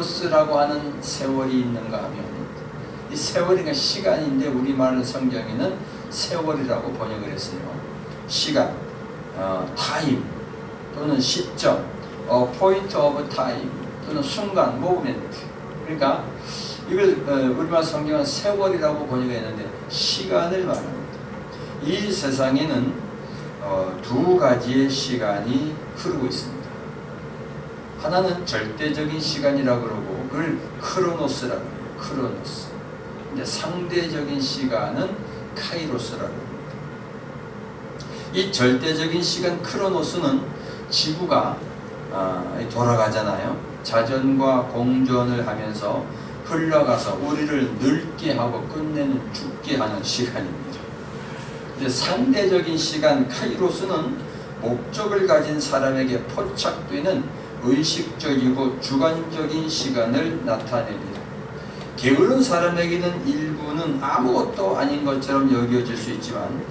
카이로스라고 하는 세월이 있는가 하면, 이 세월이가 시간인데 우리말 성경에는 세월이라고 번역을 했어요. 시간, 타임 또는 시점, point of time 또는 순간, 모멘트. 그러니까 이걸 우리말 성경은 세월이라고 번역했는데 시간을 말합니다. 이 세상에는 두 가지의 시간이 흐르고 있습니다. 하나는 절대적인 시간이라고 그러고 그걸 크로노스라고 해요. 크로노스. 이제 상대적인 시간은 카이로스라고 합니다. 이 절대적인 시간 크로노스는 지구가 돌아가잖아요. 자전과 공전을 하면서 흘러가서 우리를 늙게 하고 끝내는 죽게 하는 시간입니다. 이제 상대적인 시간 카이로스는 목적을 가진 사람에게 포착되는 의식적이고 주관적인 시간을 나타냅니다. 게으른 사람에게는 일부는 아무것도 아닌 것처럼 여겨질 수 있지만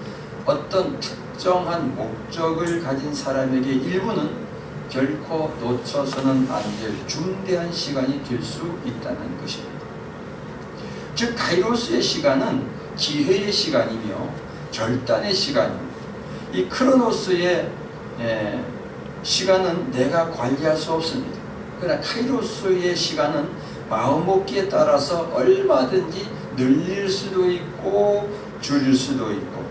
어떤 특정한 목적을 가진 사람에게 일부는 결코 놓쳐서는 안 될 중대한 시간이 될 수 있다는 것입니다. 즉 카이로스의 시간은 기회의 시간이며 결단의 시간입니다. 이 크로노스의 시간은 내가 관리할 수 없습니다. 그러나 카이로스의 시간은 마음먹기에 따라서 얼마든지 늘릴 수도 있고 줄일 수도 있고,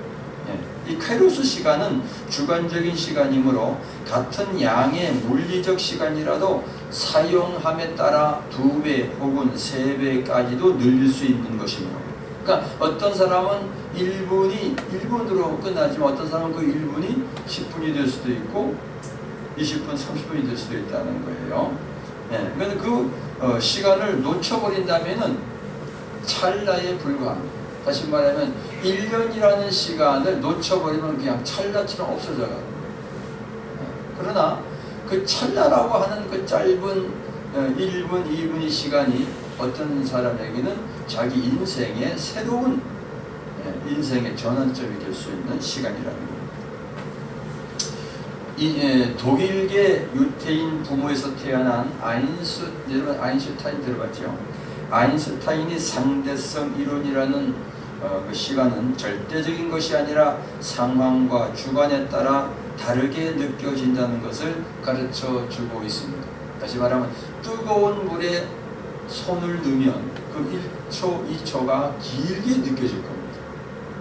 이 카이로스 시간은 주관적인 시간이므로 같은 양의 물리적 시간이라도 사용함에 따라 2배 혹은 3배까지도 늘릴 수 있는 것이며, 그러니까 어떤 사람은 1분으로 끝나지만 어떤 사람은 그 1분이 10분이 될 수도 있고 20분, 30분이 될 수도 있다는 거예요. 그런데 그 시간을 놓쳐버린다면은 찰나에 불과합니다. 다시 말하면 1년이라는 시간을 놓쳐버리면 그냥 찰나처럼 없어져가요. 그러나 그 찰나라고 하는 그 짧은 1분, 2분의 시간이 어떤 사람에게는 자기 인생의 새로운 인생의 전환점이 될 수 있는 시간이라는 겁니다. 독일계 유태인 부모에서 태어난 여러분 아인슈타인 들어봤죠? 아인슈타인이 상대성 이론이라는 그 시간은 절대적인 것이 아니라 상황과 주관에 따라 다르게 느껴진다는 것을 가르쳐 주고 있습니다. 다시 말하면 뜨거운 물에 손을 넣으면 그 1초, 2초가 길게 느껴질 겁니다.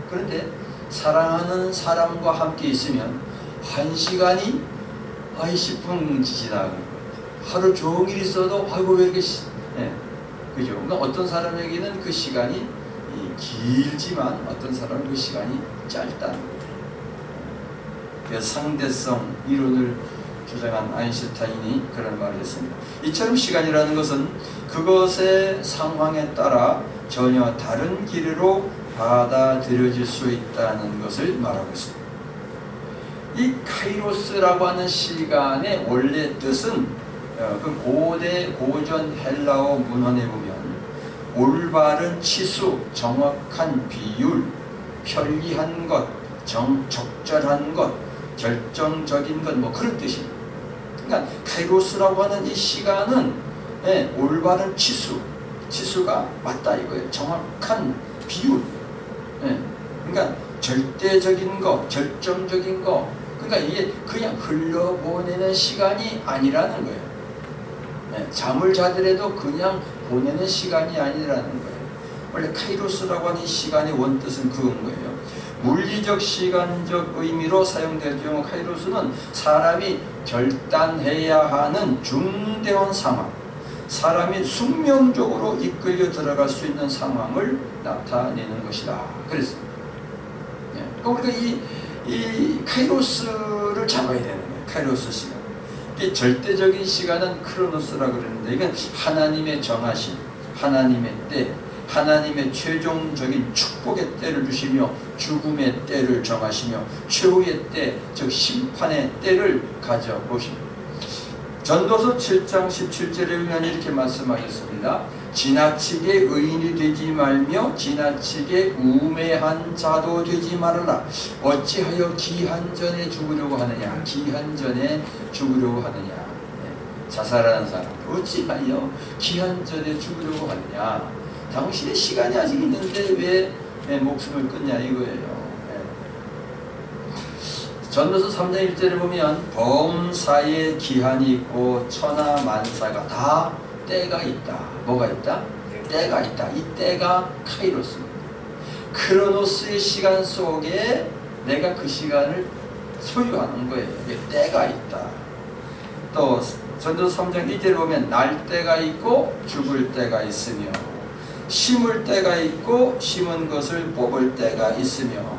그런데 사랑하는 사람과 함께 있으면 1시간이 10분 지나가는 거예요. 하루 종일 있어도 아이고 왜 이렇게 그죠? 그러니까 어떤 사람에게는 그 시간이 길지만 어떤 사람은 그 시간이 짧다는 거예요. 그래서 상대성 이론을 주장한 아인슈타인이 그런 말을 했습니다. 이처럼 시간이라는 것은 그것의 상황에 따라 전혀 다른 길로 받아들여질 수 있다는 것을 말하고 있습니다. 이 카이로스라고 하는 시간의 원래 뜻은 그 고대 고전 헬라어 문헌에 보면 올바른 치수, 정확한 비율, 편리한 것, 적절한 것, 결정적인 것, 뭐 그런 뜻입니다. 그러니까 카이로스라고 하는 이 시간은 올바른 치수가 맞다 이거예요. 정확한 비율, 그러니까 절대적인 거, 결정적인 거, 그러니까 이게 그냥 흘러보내는 시간이 아니라는 거예요. 잠을 자더라도 그냥 보내는 시간이 아니라는 거예요. 원래 카이로스라고 하는 시간의 원뜻은 그건 거예요. 물리적 시간적 의미로 사용될 경우 카이로스는 사람이 결단해야 하는 중대한 상황, 사람이 숙명적으로 이끌려 들어갈 수 있는 상황을 나타내는 것이다. 그랬습니다. 그러니까 이 카이로스를 잡아야 되는 거예요. 카이로스 시간. 절대적인 시간은 크로노스라고 그러는데 이건 하나님의 정하심, 하나님의 때, 하나님의 최종적인 축복의 때를 주시며 죽음의 때를 정하시며 최후의 때, 즉 심판의 때를 가져보십니다. 전도서 7장 17절에 보면 이렇게 말씀하셨습니다. 지나치게 의인이 되지 말며 지나치게 우매한 자도 되지 말아라. 어찌하여 기한전에 죽으려고 하느냐. 기한전에 죽으려고 하느냐. 자살하는 사람 어찌하여 기한 전에 죽으려고 하느냐. 당신의 시간이 아직 있는데 왜 목숨을 끊냐 이거예요. 전도서 3장 1절에 보면 범사에 기한이 있고 천하 만사가 다 때가 있다. 뭐가 있다? 때가 있다. 이 때가 카이로스입니다. 크로노스의 시간 속에 내가 그 시간을 소유하는 거예요. 이게 때가 있다. 또 전도서 3장 1절에 보면 날 때가 있고 죽을 때가 있으며 심을 때가 있고 심은 것을 뽑을 때가 있으며,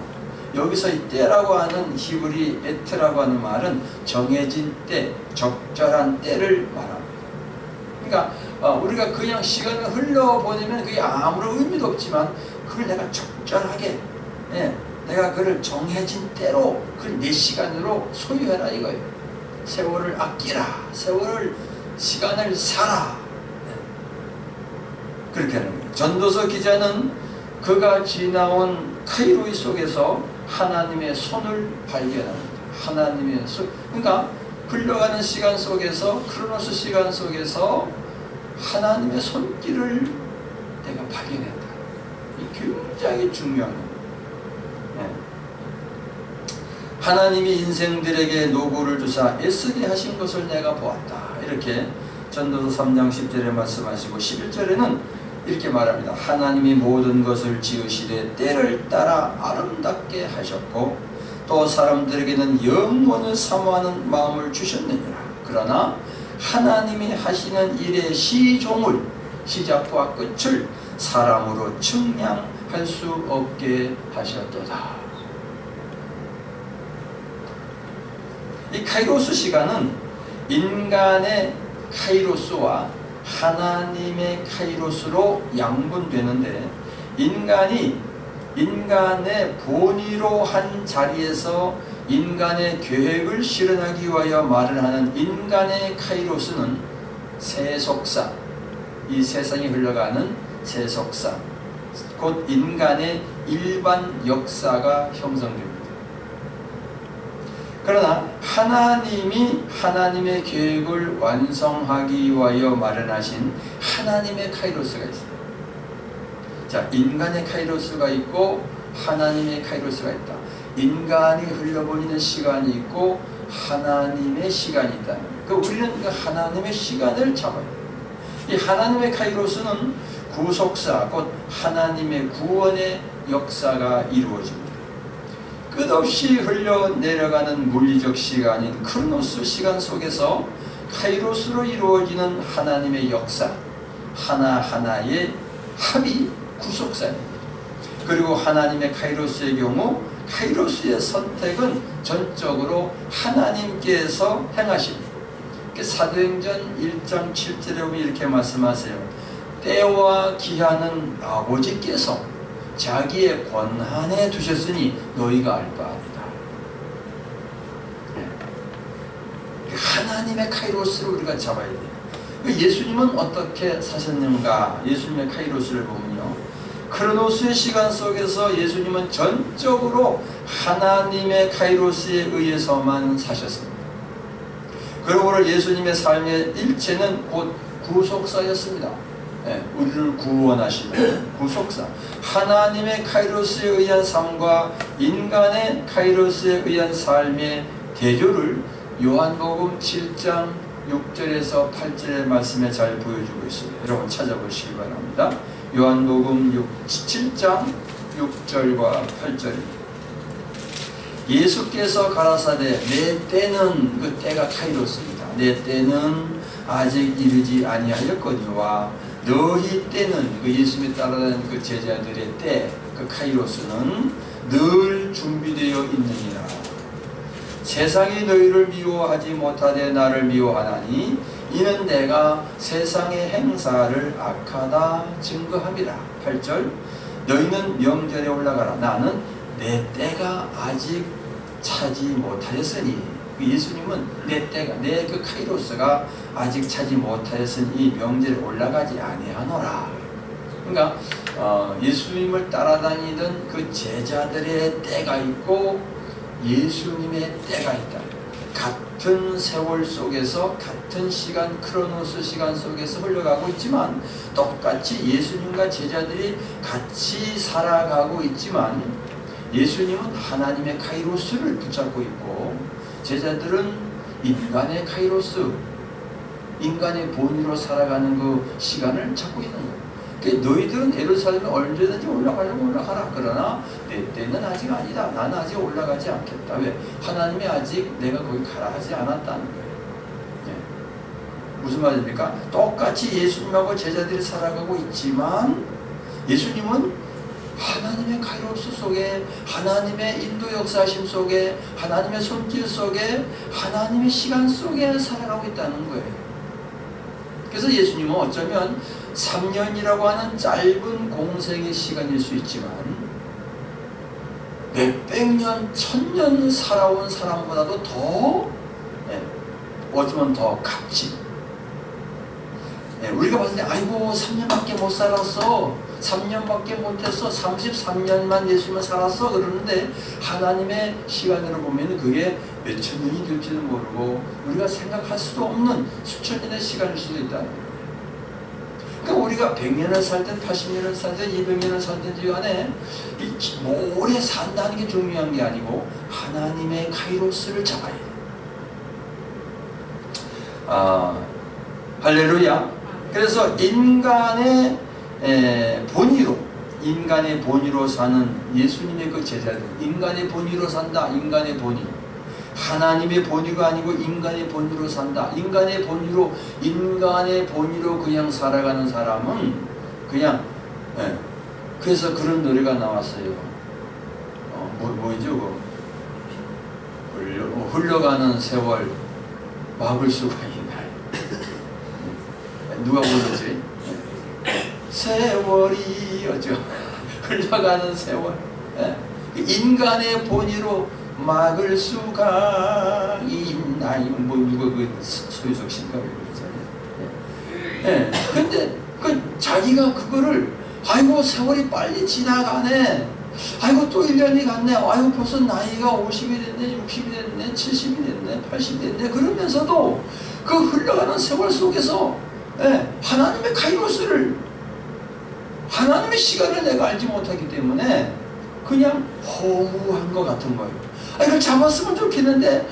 여기서 이 때라고 하는 히브리 에트라고 하는 말은 정해진 때, 적절한 때를 말합니다. 그러니까 우리가 그냥 시간을 흘려보내면 그게 아무런 의미도 없지만 그걸 내가 적절하게 내가 그를 정해진 때로 그 내 시간으로 소유해라 이거예요. 세월을 아끼라. 세월을 시간을 살아. 그렇게 하는 거예요. 전도서 기자는 그가 지나온 카이로이 속에서 하나님의 손을 발견합니다. 하나님의 손. 그러니까 흘러가는 시간 속에서, 크로노스 시간 속에서 하나님의 손길을 내가 발견했다. 이 굉장히 중요한 겁니다. 하나님이 인생들에게 노고를 주사 애쓰게 하신 것을 내가 보았다. 이렇게 전도서 3장 10절에 말씀하시고 11절에는 이렇게 말합니다. 하나님이 모든 것을 지으시되 때를 따라 아름답게 하셨고 또 사람들에게는 영원을 사모하는 마음을 주셨느니라. 그러나 하나님이 하시는 일의 시종을, 시작과 끝을 사람으로 측량할 수 없게 하셨도다. 이 카이로스 시간은 인간의 카이로스와 하나님의 카이로스로 양분되는데, 인간이 인간의 본의로 한 자리에서 인간의 계획을 실현하기 위하여 말을 하는 인간의 카이로스는 세속사, 이 세상이 흘러가는 세속사, 곧 인간의 일반 역사가 형성됩니다. 그러나 하나님이 하나님의 계획을 완성하기 위하여 마련하신 하나님의 카이로스가 있어요. 자, 인간의 카이로스가 있고 하나님의 카이로스가 있다. 인간이 흘려보내는 시간이 있고 하나님의 시간이 있다는 거예요. 우리는 그 하나님의 시간을 잡아야 돼요. 이 하나님의 카이로스는 구속사, 곧 하나님의 구원의 역사가 이루어집니다. 끝없이 흘러내려가는 물리적 시간인 크로노스 시간 속에서 카이로스로 이루어지는 하나님의 역사, 하나하나의 합이 구속사입니다. 그리고 하나님의 카이로스의 경우 카이로스의 선택은 전적으로 하나님께서 행하십니다. 사도행전 1장 7절에 보면 이렇게 말씀하세요. 때와 기한은 아버지께서 자기의 권한에 두셨으니 너희가 알 바 아니다. 하나님의 카이로스를 우리가 잡아야 돼요. 예수님은 어떻게 사셨는가? 예수님의 카이로스를 보면요, 크로노스의 시간 속에서 예수님은 전적으로 하나님의 카이로스에 의해서만 사셨습니다. 그러므로 예수님의 삶의 일체는 곧 구속사였습니다. 우리를 구원하시는 구속사, 하나님의 카이로스에 의한 삶과 인간의 카이로스에 의한 삶의 대조를 요한복음 7장 6절에서 8절의 말씀에 잘 보여주고 있습니다. 여러분 찾아보시기 바랍니다. 요한복음 7장 6절과 8절입니다. 예수께서 가라사대 내 때는, 그 때가 카이로스입니다. 내 때는 아직 이르지 아니하였거니와 너희 때는, 그 예수님이 따라다니는 그 제자들의 때, 그 카이로스는 늘 준비되어 있느니라. 세상이 너희를 미워하지 못하되 나를 미워하나니 이는 내가 세상의 행사를 악하다 증거함이라. 8절 너희는 명절에 올라가라. 나는 내 때가 아직 차지 못하였으니, 예수님은 내 때가, 내 그 카이로스가 아직 차지 못하였으니 이 명절에 올라가지 아니하노라. 그러니까 예수님을 따라다니던 그 제자들의 때가 있고 예수님의 때가 있다. 같은 세월 속에서 같은 시간 크로노스 시간 속에서 흘러가고 있지만 똑같이 예수님과 제자들이 같이 살아가고 있지만 예수님은 하나님의 카이로스를 붙잡고 있고 제자들은 인간의 카이로스, 인간의 본의로 살아가는 그 시간을 찾고 있는 거예요. 그러니까 너희들은 예루살렘에 언제든지 올라가려고 올라가라. 그러나 내 때는 아직 아니다. 나는 아직 올라가지 않겠다. 왜? 하나님이 아직 내가 거기 가라 하지 않았다는 거예요. 네. 무슨 말입니까? 똑같이 예수님하고 제자들이 살아가고 있지만 예수님은 하나님의 카이로스 속에, 하나님의 인도 역사심 속에, 하나님의 손길 속에, 하나님의 시간 속에 살아가고 있다는 거예요. 그래서 예수님은 어쩌면 3년이라고 하는 짧은 공생의 시간일 수 있지만 몇백 년, 1000년 살아온 사람보다도 더 어쩌면 더 값진, 우리가 봤을 때 아이고 3년밖에 못 살았어, 3년밖에 못했어, 33년만 예수님은 살았어 그러는데 하나님의 시간으로 보면 그게 몇천 년이 될지도 모르고 우리가 생각할 수도 없는 수천 년의 시간일 수도 있다는 거예요. 그러니까 우리가 100년을 살든 80년을 살든 200년을 살든지 간에 오래 산다는 게 중요한 게 아니고 하나님의 카이로스를 잡아야 돼요. 할렐루야. 그래서 인간의 본의로 사는 예수님의 그 제자들, 인간의 본의로 산다. 인간의 본의, 하나님의 본의가 아니고 인간의 본의로 산다. 인간의 본의로 그냥 살아가는 사람은 그냥 그래서 그런 노래가 나왔어요. 뭐죠? 흘러가는 세월 막을 수가 있나요? 누가 부르지? 세월이 어쩌 흘러가는 세월, 인간의 본의로 막을 수가 있나요? 뭐 누가 그 소유석 씨인가 그러잖아요. 근데 그 자기가 그거를 아이고 세월이 빨리 지나가네, 아이고 또 1년이 갔네, 아이고 벌써 나이가 50이 됐네, 60이 됐네, 70이 됐네, 80이 됐네 그러면서도 그 흘러가는 세월 속에서 하나님의 카이로스를, 하나님의 시간을 내가 알지 못하기 때문에 그냥 허무한 것 같은 거예요. 이걸 잡았으면 좋겠는데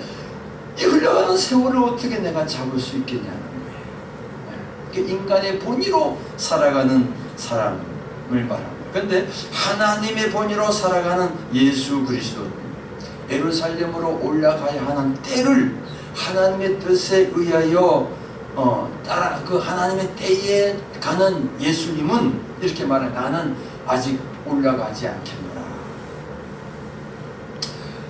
이 흘러가는 세월을 어떻게 내가 잡을 수 있겠냐는 거예요. 인간의 본의로 살아가는 사람을 말합니다. 그런데 하나님의 본의로 살아가는 예수 그리스도는 예루살렘으로 올라가야 하는 때를 하나님의 뜻에 의하여 따라 그 하나님의 때에 가는 예수님은 이렇게 말해, 나는 아직 올라가지 않겠노라.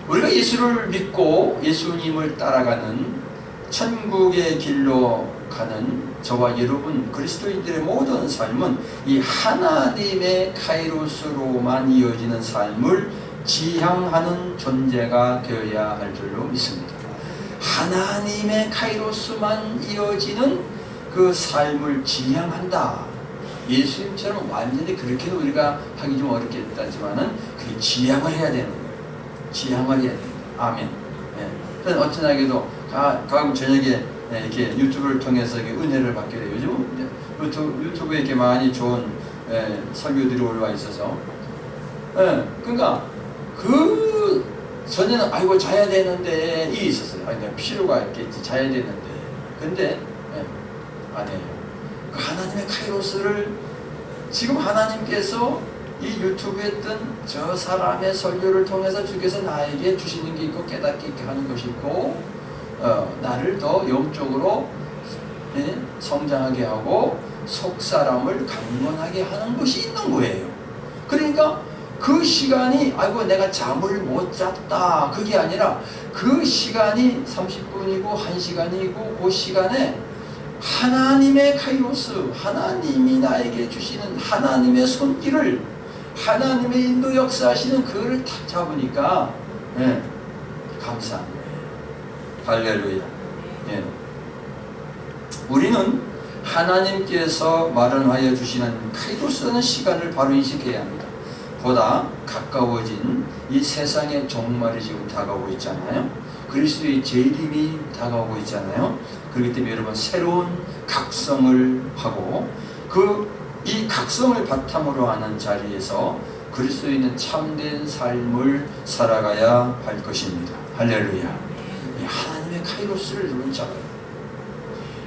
우리가 예수를 믿고 예수님을 따라가는 천국의 길로 가는 저와 여러분 그리스도인들의 모든 삶은 이 하나님의 카이로스로만 이어지는 삶을 지향하는 존재가 되어야 할 줄로 믿습니다. 하나님의 카이로스만 이어지는 그 삶을 지향한다. 예수님처럼 완전히 그렇게는 우리가 하기 좀 어렵겠다지만은 그 지향을 해야 되는 거예요. 지향을 해야 됩니다. 아멘. 그래서 어찌나게도 가끔 저녁에 이렇게 유튜브를 통해서 이렇게 은혜를 받게 돼요. 요즘 유튜브에 이렇게 많이 좋은 설교들이 올라와 있어서, 그러니까 그 전에는 아이고 자야 되는데 이 있었어요. 내가 필요가 있겠지, 자야 되는데. 근데 안 해요. 그 하나님의 카이로스를 지금 하나님께서 이 유튜브에 뜬 저 사람의 설교를 통해서 주께서 나에게 주시는 게 있고 깨닫게 있게 하는 것이 있고, 나를 더 영적으로 성장하게 하고 속사람을 강건하게 하는 것이 있는 거예요. 그러니까 그 시간이 아이고 내가 잠을 못 잤다 그게 아니라 그 시간이 30분이고 1시간이고 그 시간에 하나님의 카이로스, 하나님이 나에게 주시는 하나님의 손길을, 하나님의 인도 역사하시는 그거를 탁 잡으니까 감사한 거예요. 할렐루야. 우리는 하나님께서 마련하여 주시는 카이로스라는 시간을 바로 인식해야 합니다. 보다 가까워진 이 세상의 종말이 지금 다가오고 있잖아요. 그리스도의 재림이 다가오고 있잖아요. 그렇기 때문에 여러분 새로운 각성을 하고 이 각성을 바탕으로 하는 자리에서 그리스도에 있는 참된 삶을 살아가야 할 것입니다. 할렐루야. 하나님의 카이로스를 여러분 잡아요.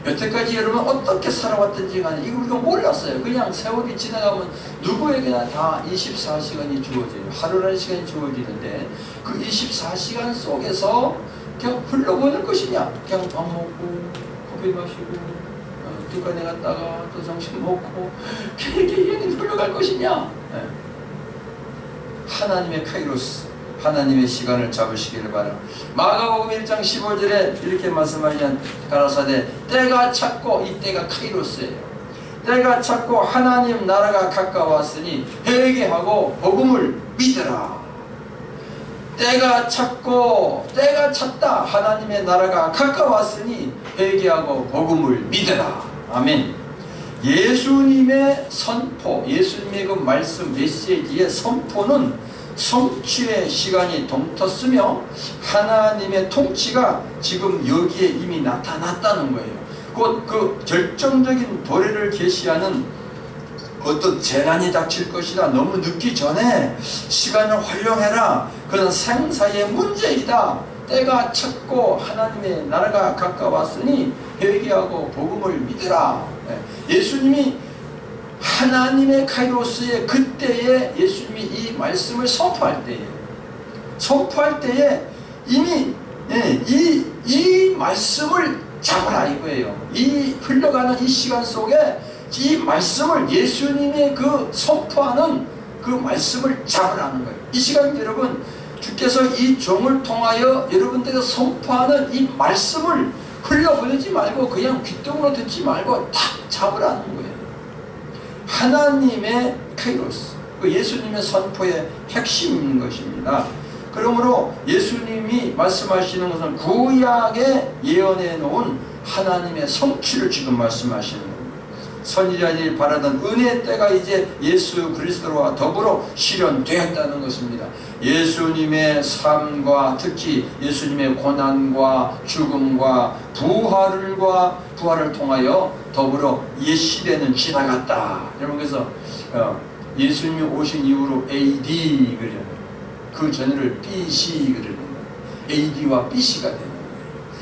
여태까지 여러분 어떻게 살아왔든지 간에 이거 우리가 몰랐어요. 그냥 세월이 지나가면 누구에게나 다 24시간이 주어져요. 하루라는 시간이 주어지는데 그 24시간 속에서 그냥 흘러보낼 것이냐, 그냥 밥 먹고 커피 마시고 뒷간에 갔다가 또 점심 먹고 이렇게 흘러갈 것이냐. 네. 하나님의 카이로스, 하나님의 시간을 잡으시기를 바라. 마가복음 1장 15절에 이렇게 말씀하시는 가라사대 때가 찼고, 이 때가 카이로스예요. 때가 찼고 하나님 나라가 가까웠으니 회개하고 복음을 믿으라. 때가 찼고, 때가 찼다. 하나님의 나라가 가까웠으니 회개하고 복음을 믿으라. 아멘. 예수님의 선포, 예수님의 그 말씀 메시지의 선포는 성취의 시간이 동텄으며 하나님의 통치가 지금 여기에 이미 나타났다는 거예요. 곧 그 결정적인 도래를 계시하는 어떤 재난이 닥칠 것이다. 너무 늦기 전에 시간을 활용해라. 그런 생사의 문제이다. 때가 찼고 하나님의 나라가 가까웠으니 회개하고 복음을 믿으라. 예수님이 하나님의 카이로스의 그때에 예수님이 이 말씀을 선포할 때에 이미 이 말씀을 잡으라 이거예요. 이 흘러가는 이 시간 속에 이 말씀을, 예수님의 그 선포하는 그 말씀을 잡으라는 거예요. 이 시간 여러분, 주께서 이 종을 통하여 여러분들에게 선포하는 이 말씀을 흘려보내지 말고 그냥 귓등으로 듣지 말고 탁 잡으라는 거예요. 하나님의 카이로스, 그 예수님의 선포의 핵심인 것입니다. 그러므로 예수님이 말씀하시는 것은 구약에 예언해 놓은 하나님의 성취를 지금 말씀하시는 겁니다. 선지자들이 바라던 은혜의 때가 이제 예수 그리스도와 더불어 실현되었다는 것입니다. 예수님의 삶과 특히 예수님의 고난과 죽음과 부활을 통하여 더불어 옛 시대는 지나갔다. 여러분, 그래서 예수님이 오신 이후로 AD 그려요. 그 전을 BC 그리는 거예요. AD와 BC가 되는 거예요.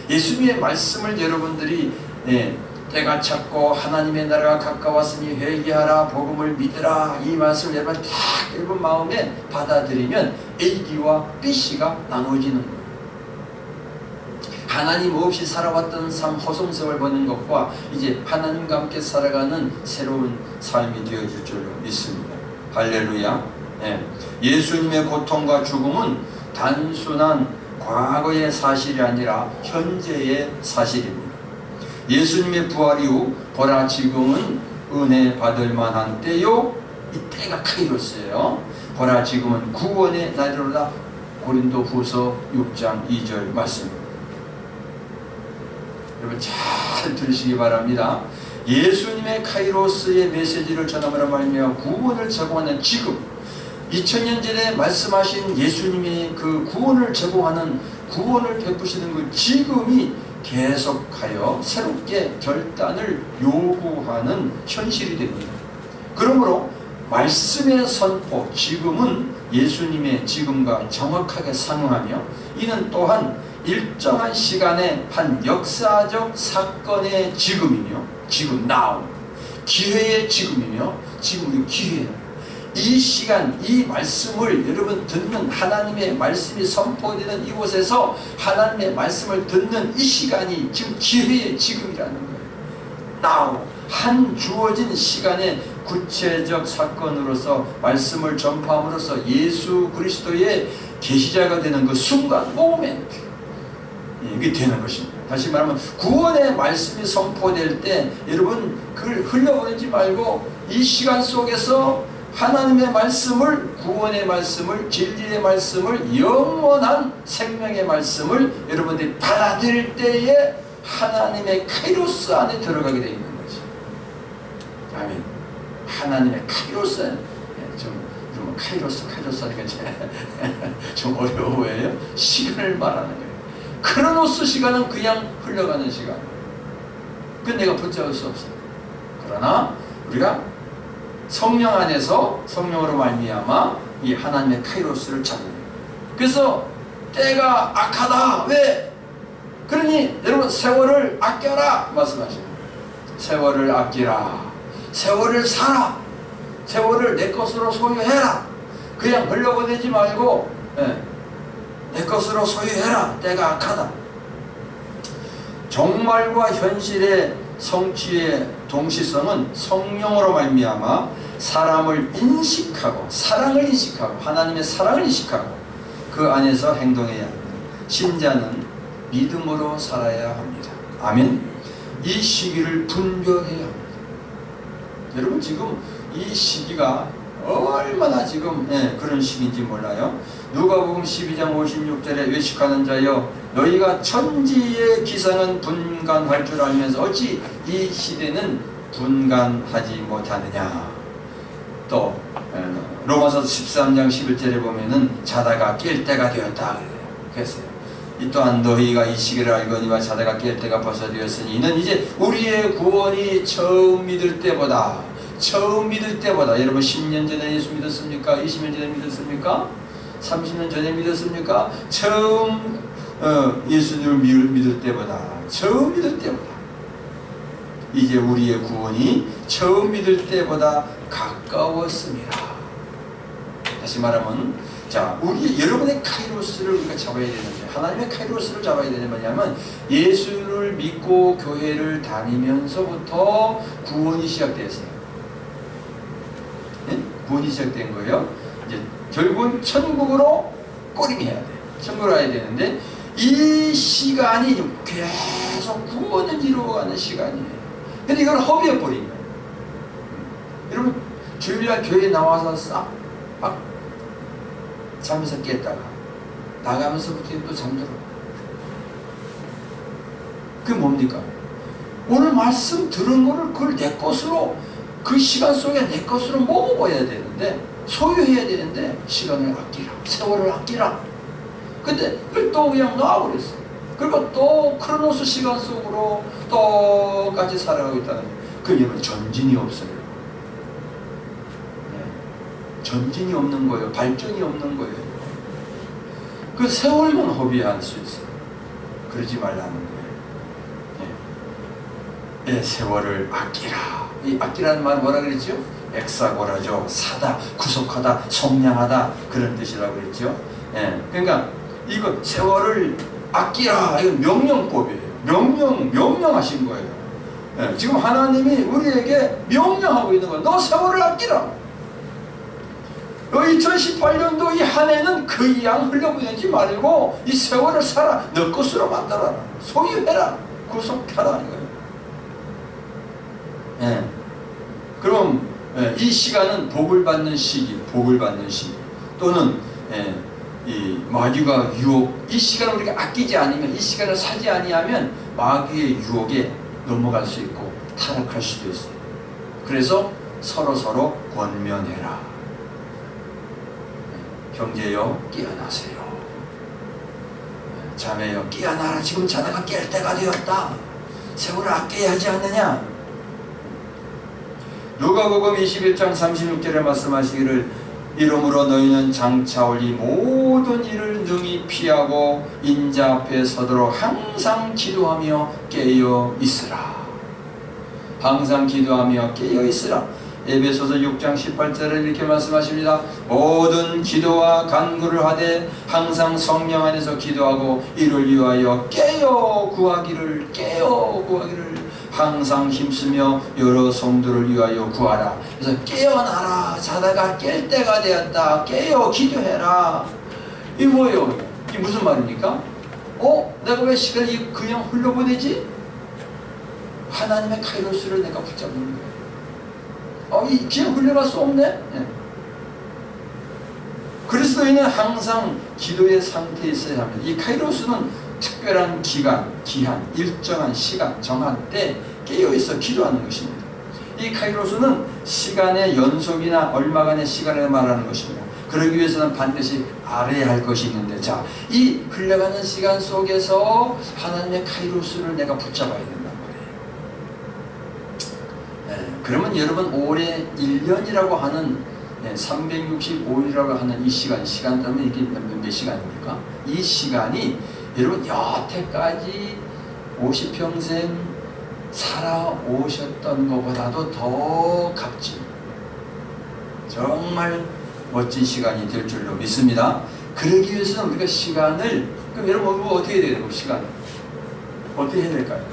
예수님의 말씀을 여러분들이 때가 찼고 하나님의 나라가 가까웠으니 회개하라, 복음을 믿으라, 이 말씀을 여러분 마음에 받아들이면 AD와 BC가 나눠지는 거예요. 하나님 없이 살아왔던 삶, 허송세월 보낸 것과 이제 하나님과 함께 살아가는 새로운 삶이 되어질 줄로 믿습니다. 할렐루야. 예수님의 고통과 죽음은 단순한 과거의 사실이 아니라 현재의 사실입니다. 예수님의 부활 이후 보라 지금은 은혜 받을 만한 때요, 이 때가 카이로스예요. 보라 지금은 구원의 날이로다. 고린도후서 6장 2절 말씀입니다. 여러분 잘 들으시기 바랍니다. 예수님의 카이로스의 메시지를 전함으로 말미암아 구원을 제공하는 지금, 2000년 전에 말씀하신 예수님의 그 구원을 제공하는, 구원을 베푸시는 그 지금이 계속하여 새롭게 결단을 요구하는 현실이 됩니다. 그러므로 말씀의 선포, 지금은 예수님의 지금과 정확하게 상응하며, 이는 또한 일정한 시간의 한 역사적 사건의 지금이며, 지금 now, 기회의 지금이며, 지금 우리 기회예요. 이 시간, 이 말씀을 여러분 듣는, 하나님의 말씀이 선포되는 이곳에서 하나님의 말씀을 듣는 이 시간이 지금 기회의 지금이라는 거예요. now, 한 주어진 시간의 구체적 사건으로서 말씀을 전파함으로써 예수 그리스도의 계시자가 되는 그 순간, 모멘트, 이게 되는 것입니다. 다시 말하면 구원의 말씀이 선포될 때 여러분 그걸 흘려보내지 말고 이 시간 속에서 하나님의 말씀을, 구원의 말씀을, 진리의 말씀을, 영원한 생명의 말씀을 여러분들이 받아들일 때에 하나님의 카이로스 안에 들어가게 되어 있는 거지. 아멘. 하나님의 카이로스. 좀 카이로스 하니까 좀 어려워 보여요. 시간을 말하는 거예요. 크로노스 시간은 그냥 흘러가는 시간. 그건 내가 붙잡을 수 없어요. 그러나 우리가 성령 안에서 성령으로 말미암아 이 하나님의 카이로스를 잡는 거예요. 그래서 때가 악하다. 왜? 그러니 여러분 세월을 아껴라 말씀하시는 거예요. 세월을 아끼라. 세월을 살아. 세월을 내 것으로 소유해라. 그냥 흘려보내지 말고 내 것으로 소유해라. 때가 악하다. 종말과 현실의 성취의 동시성은 성령으로 말미암아 사람을 인식하고 사랑을 인식하고 하나님의 사랑을 인식하고 그 안에서 행동해야 합니다. 신자는 믿음으로 살아야 합니다. 아멘. 이 시기를 분별해야 합니다. 여러분 지금 이 시기가 얼마나 지금 그런 시기인지 몰라요. 누가복음 12장 56절에 외식하는 자여 너희가 천지의 기상은 분간할 줄 알면서 어찌 이 시대는 분간하지 못하느냐. 또 로마서 13장 11절에 보면은 자다가 깰 때가 되었다 그랬어요. 이 또한 너희가 이 시기를 알거니와 자다가 깰 때가 벌써 되었으니 이는 이제 우리의 구원이 처음 믿을 때보다 여러분 10년 전에 예수 믿었습니까? 20년 전에 믿었습니까? 30년 전에 믿었습니까? 처음 예수님을 믿을 때보다 이제 우리의 구원이 처음 믿을 때보다 가까웠습니다. 다시 말하면 자, 여러분의 카이로스를 우리가 잡아야 되는데 하나님의 카이로스를 잡아야 되는 뭐냐면 예수를 믿고 교회를 다니면서부터 구원이 시작됐어요. 구원이 시작된 거예요. 이제 결국은 천국으로 꼬림해야 돼요. 천국으로 가야 되는데 이 시간이 계속 구원을 이루어가는 시간이에요. 근데 이걸 허비해버린 거예요. 여러분 주일날 교회에 나와서 막 잠에서 깼다가 나가면서부터 또 잠들어. 그게 뭡니까? 오늘 말씀 들은 거를 그걸 내 것으로 그 시간 속에 내 것으로 먹어봐야 되는데 소유해야 되는데 시간을 아끼라. 세월을 아끼라. 근데 그걸 또 그냥 놔버렸어. 그리고 또 크로노스 시간 속으로 똑같이 살아가고 있다는 거예요. 그러면 전진이 없어요. 전진이 없는 거예요. 발전이 없는 거예요. 그 세월만 허비할 수 있어요. 그러지 말라는 거예요. 세월을 아끼라. 이 아끼라는 말은 뭐라 그랬죠? 엑사고라죠. 사다, 구속하다, 속량하다 그런 뜻이라고 그랬죠. 그러니까 이거 세월을 아끼라. 이건 명령법이에요. 명령하신 거예요. 지금 하나님이 우리에게 명령하고 있는 거예요. 너 세월을 아끼라. 2018년도 이 한 해는 그 양 흘려보내지 말고 이 세월을 살아. 너 것으로 만들어라. 소유해라. 구속하라 이거예요. 그럼 이 시간은 복을 받는 시기 또는 이 마귀가 유혹, 이 시간을 우리가 아끼지 않으면, 이 시간을 사지 아니하면 마귀의 유혹에 넘어갈 수 있고 타락할 수도 있어요. 그래서 서로 권면해라. 형제여 깨어나세요. 자매여 깨어나라. 지금 자다가 깰 때가 되었다. 세월을 아껴야 하지 않느냐. 누가복음 21장 36절에 말씀하시기를 이러므로 너희는 장차 올 이 모든 일을 능히 피하고 인자 앞에 서도록 항상 기도하며 깨어 있으라. 항상 기도하며 깨어 있으라. 에베소서 6장 18절에 이렇게 말씀하십니다. 모든 기도와 간구를 하되 항상 성령 안에서 기도하고 이를 위하여 깨어 구하기를 항상 힘쓰며 여러 성도를 위하여 구하라. 그래서 깨어나라. 자다가 깰 때가 되었다. 깨어 기도해라. 이 뭐예요? 이 무슨 말입니까? 내가 왜 시간이 그냥 흘러보내지? 하나님의 카이로스를 내가 붙잡는 거예요. 이 그냥 흘러갈 수 없네. 그리스도인은 항상 기도의 상태에 있어야 합니다. 이 카이로스는 특별한 기간, 기한, 일정한 시간, 정한 때 깨어있어 기도하는 것입니다. 이 카이로스는 시간의 연속이나 얼마간의 시간을 말하는 것입니다. 그러기 위해서는 반드시 알아야 할 것이 있는데, 자, 이 흘러가는 시간 속에서 하나님의 카이로스를 내가 붙잡아야 된단 말이에요. 그러면 여러분 올해 1년이라고 하는 365일이라고 하는 이 시간 때문에 이게 몇 시간입니까? 이 시간이 여러분 여태까지 50평생 살아오셨던 것보다도 더 값진, 정말 멋진 시간이 될 줄로 믿습니다. 그러기 위해서는 우리가 시간을, 그럼 여러분 어떻게 해야 돼요? 시간을 어떻게 해야 될까요?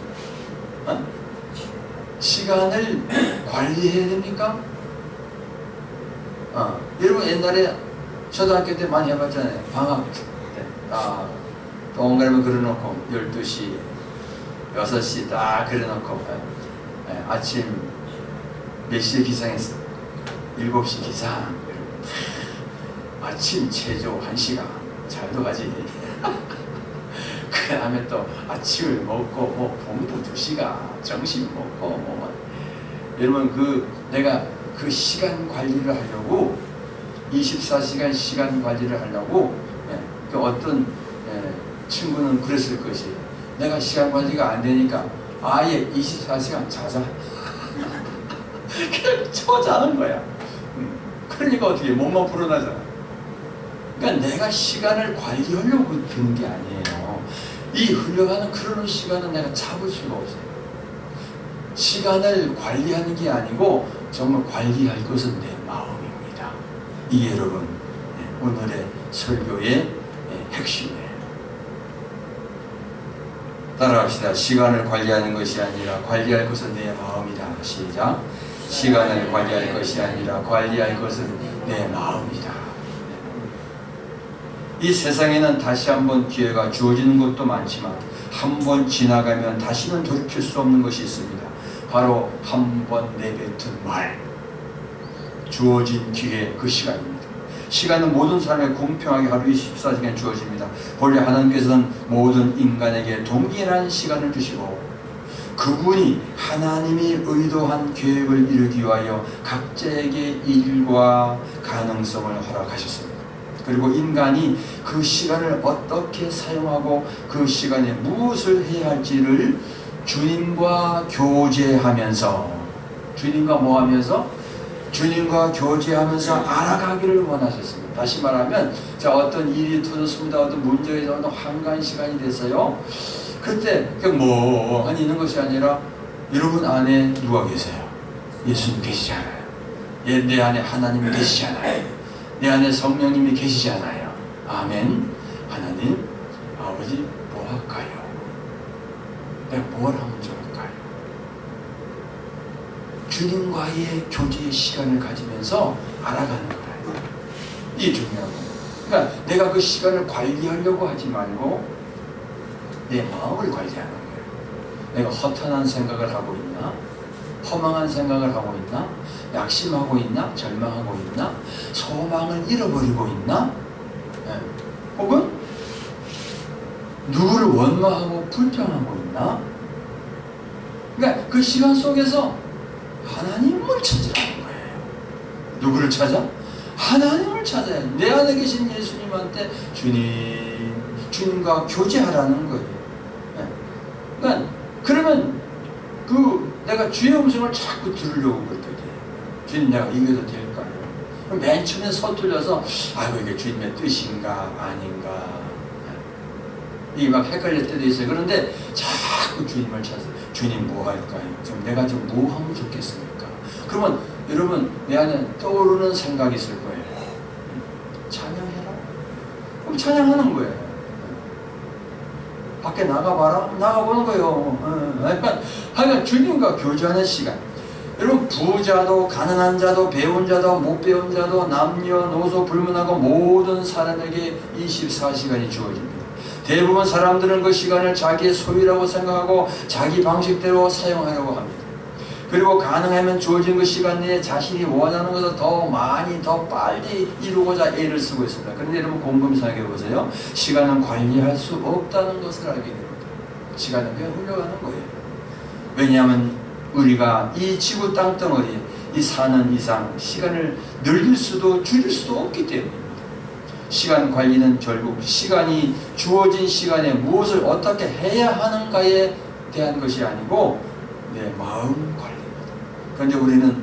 시간을 관리해야 됩니까? 여러분 옛날에 초등학교 때 많이 해봤잖아요. 방학 때 동그라미 그려놓고 12시 6시 딱 그려놓고 아침 몇 시에 기상했어? 7시 기상. 아침 체조 1시간 잘도 가지. 그 다음에 또 아침을 먹고 공부 2시간, 점심 먹고 여러분 내가 그 시간 관리를 하려고 24시간 시간 관리를 하려고 그 어떤 친구는 그랬을 것이에요. 내가 시간 관리가 안 되니까 아예 24시간 자자. 그냥 자는 거야. 그러니까 어떻게 몸만 불어나잖아. 그러니까 내가 시간을 관리하려고 드는 게 아니에요. 이 흘러가는 그러는 시간은 내가 잡을 수가 없어요. 시간을 관리하는 게 아니고 정말 관리할 것은 내 마음입니다. 이게 여러분 오늘의 설교의 핵심이에요. 따라합시다. 시간을 관리하는 것이 아니라 관리할 것은 내 마음이다. 시작. 시간을 관리할 것이 아니라 관리할 것은 내 마음이다. 이 세상에는 다시 한번 기회가 주어지는 것도 많지만 한 번 지나가면 다시는 돌이킬 수 없는 것이 있습니다. 바로 한 번 내뱉은 말, 주어진 기회, 그 시간입니다. 시간은 모든 사람에게 공평하게 하루 24시간 주어집니다. 본래 하나님께서는 모든 인간에게 동일한 시간을 주시고 그분이 하나님이 의도한 계획을 이루기 위하여 각자에게 일과 가능성을 허락하셨습니다. 그리고 인간이 그 시간을 어떻게 사용하고 그 시간에 무엇을 해야 할지를 주님과 교제하면서, 주님과 뭐 하면서? 주님과 교제하면서 알아가기를 원하셨습니다. 다시 말하면, 자, 어떤 일이 터졌습니다. 어떤 문제가 있어서 한가한 시간이 됐어요. 그때 뭐 있는 것이 아니라 여러분 안에 누가 계세요? 예수님 계시잖아요. 내 안에 하나님이 계시잖아요. 내 안에 성령님이 계시잖아요. 아멘. 하나님, 아버지, 뭐 할까요? 내가 뭘 하면 좋을까요? 주님과의 교제의 시간을 가지면서 알아가는 거예요. 이게 중요한 거예요. 그러니까 내가 그 시간을 관리하려고 하지 말고 내 마음을 관리하는 거예요. 내가 허탄한 생각을 하고 있나? 허망한 생각을 하고 있나? 낙심하고 있나? 절망하고 있나? 소망을 잃어버리고 있나? 혹은 누구를 원망하고 불평하고 있나? 그러니까 그 시간 속에서 하나님을 찾으라는 거예요. 누구를 찾아? 하나님을 찾아야 돼. 내 안에 계신 예수님한테 주님과 교제하라는 거예요. 그러니까 그러면 내가 주의 음성을 자꾸 들으려고 그랬더니 주님 내가 이겨도 될까요? 그럼 맨 처음에 서툴려서 이게 주님의 뜻인가 아닌가 이게 막 헷갈릴 때도 있어요. 그런데 자꾸 주님을 찾아서 주님 뭐 할까요? 지금 내가 좀 뭐 하면 좋겠습니까? 그러면 여러분 내 안에 떠오르는 생각이 있을 거예요. 찬양해라. 그럼 찬양하는 거예요. 밖에 나가봐라. 나가보는 거예요. 하여간 주님과 교제하는 시간. 여러분 부자도 가난한 자도 배운 자도 못 배운 자도 남녀노소 불문하고 모든 사람에게 24시간이 주어집니다. 대부분 사람들은 그 시간을 자기의 소유라고 생각하고 자기 방식대로 사용하려고 합니다. 그리고 가능하면 주어진 그 시간 내에 자신이 원하는 것을 더 많이 더 빨리 이루고자 애를 쓰고 있습니다. 그런데 여러분 곰곰이 생각해 보세요. 시간은 관리할 수 없다는 것을 알게 됩니다. 시간은 그냥 흘러가는 거예요. 왜냐하면 우리가 이 지구 땅덩어리 이 사는 이상 시간을 늘릴 수도 줄일 수도 없기 때문입니다. 시간 관리는 결국 시간이 주어진 시간에 무엇을 어떻게 해야 하는가에 대한 것이 아니고 내 마음 관리입니다. 그런데 우리는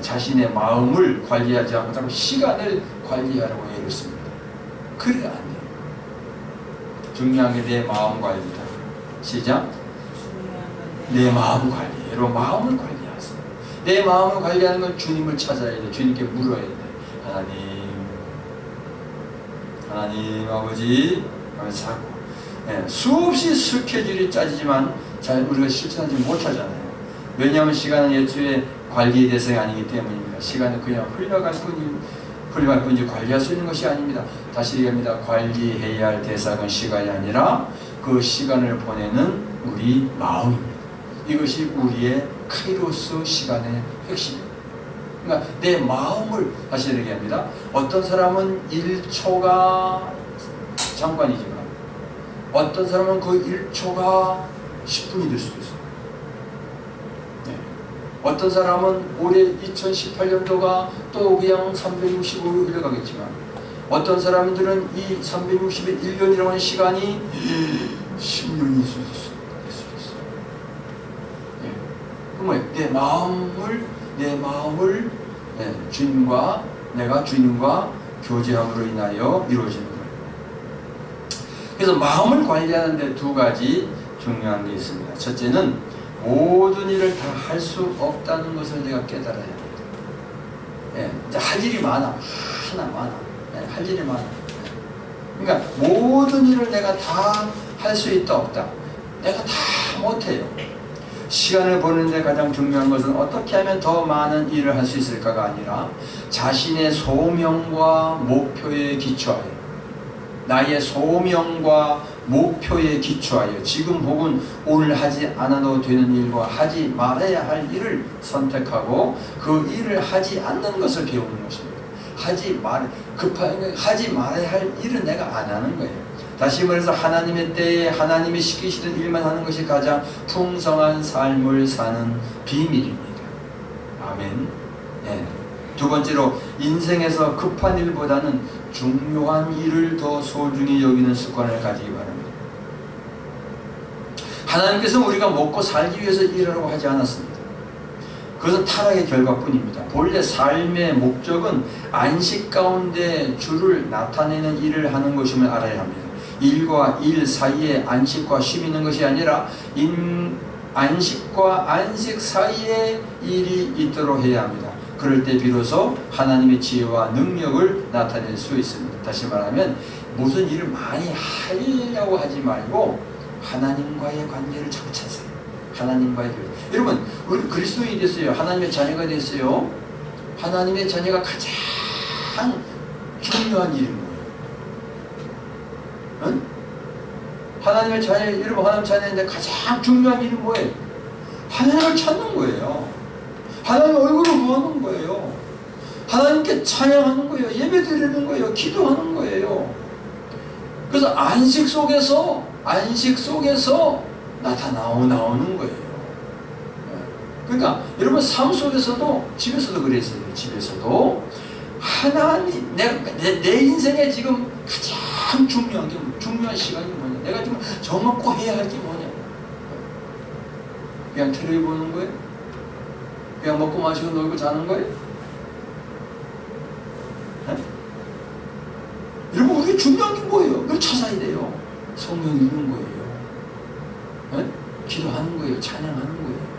자신의 마음을 관리하지 않고 자꾸 시간을 관리하려고 애를 씁니다. 그래 안 돼요. 중요한 게 내 마음 관리다. 시작. 내 마음 관리. 여러분 마음을 관리하세요. 내 마음을 관리하는 건 주님을 찾아야 돼. 주님께 물어야 돼. 하나님 아버지 하면서 하고 수없이 스케줄이 짜지만 잘 우리가 실천하지 못하잖아요. 왜냐하면 시간은 예수의 관리의 대상이 아니기 때문입니다. 시간은 그냥 흘러갈 뿐이지 관리할 수 있는 것이 아닙니다. 다시 얘기합니다. 관리해야 할 대상은 시간이 아니라 그 시간을 보내는 우리 마음입니다. 이것이 우리의 카이로스 시간의 핵심입니다. 그러니까 내 마음을 다시 얘기합니다. 어떤 사람은 1초가 잠깐이지만 어떤 사람은 그 1초가 10분이 될 수도 있어요. 어떤 사람은 올해 2018년도가 또 그냥 365일 흘러가겠지만 어떤 사람들은 이 361년이라고 하는 시간이 10년이 있을 수도 있어요. 그러면 내 마음을 내가 주님과 교제함으로 인하여 이루어지는 거예요. 그래서 마음을 관리하는 데 두 가지 중요한 게 있습니다. 첫째는 모든 일을 다 할 수 없다는 것을 내가 깨달아야 합니다. 이제 할 일이 많아. 할 일이 많아. 그러니까 모든 일을 내가 다 할 수 있다 없다. 내가 다 못해요. 시간을 보내는데 가장 중요한 것은 어떻게 하면 더 많은 일을 할 수 있을까가 아니라 자신의 소명과 목표에 기초하여 나의 소명과 목표에 기초하여 지금 혹은 오늘 하지 않아도 되는 일과 하지 말아야 할 일을 선택하고 그 일을 하지 않는 것을 배우는 것입니다. 하지 말아야 할 일은 내가 안 하는 거예요. 다시 말해서 하나님의 때에 하나님이 시키시는 일만 하는 것이 가장 풍성한 삶을 사는 비밀입니다. 아멘. 두 번째로 인생에서 급한 일보다는 중요한 일을 더 소중히 여기는 습관을 가지기 바랍니다. 하나님께서는 우리가 먹고 살기 위해서 일하라고 하지 않았습니다. 그것은 타락의 결과뿐입니다. 본래 삶의 목적은 안식 가운데 주를 나타내는 일을 하는 것임을 알아야 합니다. 일과 일 사이에 안식과 쉼이 있는 것이 아니라 안식과 안식 사이에 일이 있도록 해야 합니다. 그럴 때 비로소 하나님의 지혜와 능력을 나타낼 수 있습니다. 다시 말하면 무슨 일을 많이 하려고 하지 말고 하나님과의 관계를 자꾸 찾으세요. 하나님과의 관계. 여러분 우리 그리스도인이 됐어요. 하나님의 자녀가 됐어요. 하나님의 자녀가 가장 중요한 일은 뭐예요? 응? 하나님의 자녀, 여러분 하나님 자녀인데 가장 중요한 일은 뭐예요? 하나님을 찾는 거예요. 하나님 얼굴을 구하는 거예요. 하나님께 찬양하는 거예요. 예배드리는 거예요. 기도하는 거예요. 그래서 안식 속에서 나오는 거예요. 그러니까 여러분 삶 속에서도 집에서도 그랬어요. 집에서도 하나님 내 인생에 지금 가장 중요한 시간이 뭐냐? 내가 지금 정말 꼭 해야 할 게 뭐냐? 그냥 텔레비 보는 거예요? 그냥 먹고 마시고 놀고 자는 거예요? 여러분 우리가 중요한 게 뭐예요? 그걸 찾아야 돼요. 성령 읽는 거예요. 기도하는 거예요. 찬양하는 거예요.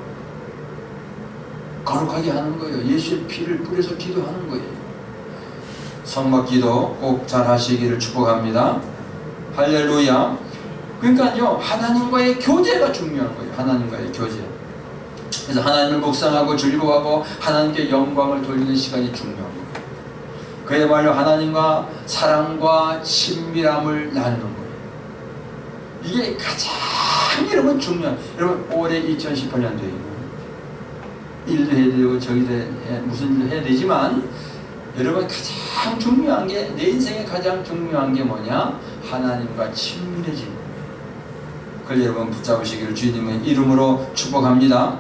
거룩하게 하는 거예요. 예수의 피를 뿌려서 기도하는 거예요. 성막 기도 꼭 잘 하시기를 축복합니다. 할렐루야. 그러니까요 하나님과의 교제가 중요한 거예요. 하나님과의 교제. 그래서 하나님을 묵상하고 즐거워하고 하나님께 영광을 돌리는 시간이 중요한 거예요. 그야말로 하나님과 사랑과 친밀함을 나누는 거예요. 이게 가장 여러분 중요한. 여러분 올해 2018년도에 일도 해야 되고 저기도 무슨 일도 해야 되지만 여러분 가장 중요한 게 내 인생에 가장 중요한 게 뭐냐? 하나님과 친밀해지는 거예요. 그걸 여러분 붙잡으시기를 주님의 이름으로 축복합니다.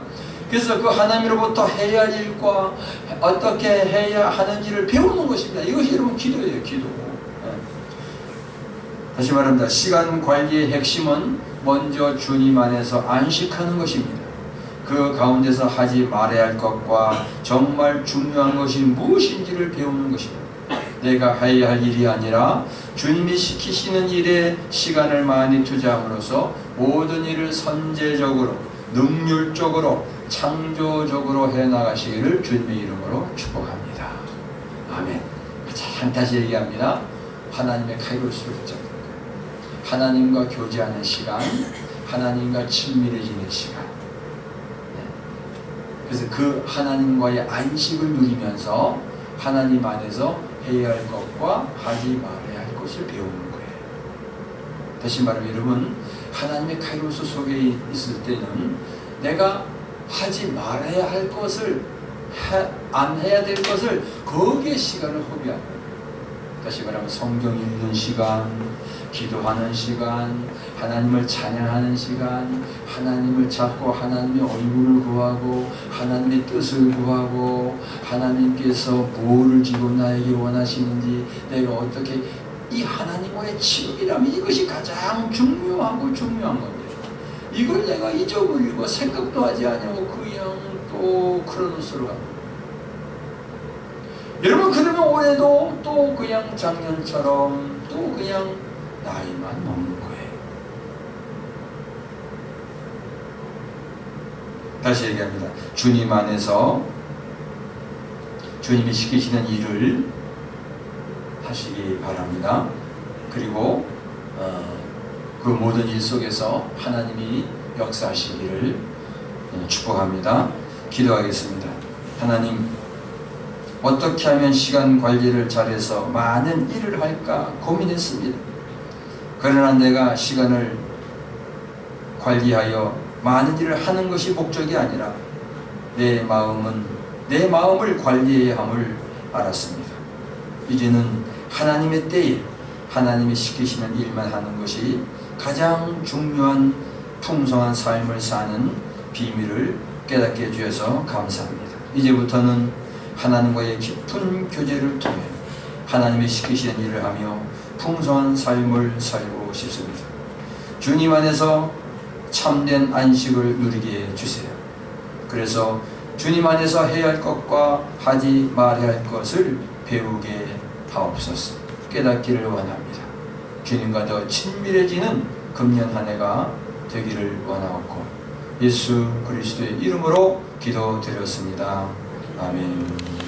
그래서 그 하나님으로부터 해야 할 일과 어떻게 해야 하는지를 배우는 것입니다. 이것이 여러분 기도예요. 기도. 다시 말합니다. 시간 관리의 핵심은 먼저 주님 안에서 안식하는 것입니다. 그 가운데서 하지 말아야 할 것과 정말 중요한 것이 무엇인지를 배우는 것입니다. 내가 해야 할 일이 아니라 주님이 시키시는 일에 시간을 많이 투자함으로써 모든 일을 선제적으로, 능률적으로, 창조적으로 해나가시기를 주님의 이름으로 축복합니다. 아멘. 자, 다시 얘기합니다. 하나님의 카이로스를 붙잡는 거예요. 하나님과 교제하는 시간, 하나님과 친밀해지는 시간. 그래서 그 하나님과의 안식을 누리면서 하나님 안에서 해야 할 것과 하지 말아야 할 것을 배우는 거예요. 다시 말하면 여러분, 하나님의 카이로스 속에 있을 때는 내가 하지 말아야 할 것을, 안 해야 될 것을 거기에 시간을 허비하는 거예요. 다시 말하면 성경 읽는 시간, 기도하는 시간, 하나님을 찬양하는 시간, 하나님을 찾고 하나님의 얼굴을 구하고 하나님의 뜻을 구하고 하나님께서 무엇을 지금 나에게 원하시는지 내가 어떻게, 이 하나님과의 친밀함이 이것이 가장 중요한 건데 이걸 내가 잊어버리고 생각도 하지 않고 그냥 또 크로노스로 갑니다. 여러분, 그러면 올해도 또 그냥 작년처럼 또 그냥 나이만 먹는 거예요. 다시 얘기합니다. 주님 안에서 주님이 시키시는 일을 하시기 바랍니다. 그리고 그 모든 일 속에서 하나님이 역사하시기를 축복합니다. 기도하겠습니다. 하나님, 어떻게 하면 시간 관리를 잘해서 많은 일을 할까 고민했습니다. 그러나 내가 시간을 관리하여 많은 일을 하는 것이 목적이 아니라 내 마음을 관리해야 함을 알았습니다. 이제는 하나님의 때에 하나님이 시키시는 일만 하는 것이 가장 중요한 풍성한 삶을 사는 비밀을 깨닫게 해주셔서 감사합니다. 이제부터는 하나님과의 깊은 교제를 통해 하나님이 시키시는 일을 하며 풍성한 삶을 살고 싶습니다. 주님 안에서 참된 안식을 누리게 해주세요. 그래서 주님 안에서 해야 할 것과 하지 말아야 할 것을 배우게 하옵소서. 깨닫기를 원합니다. 주님과 더 친밀해지는 금년 한 해가 되기를 원하옵고 예수 그리스도의 이름으로 기도드렸습니다. 아멘.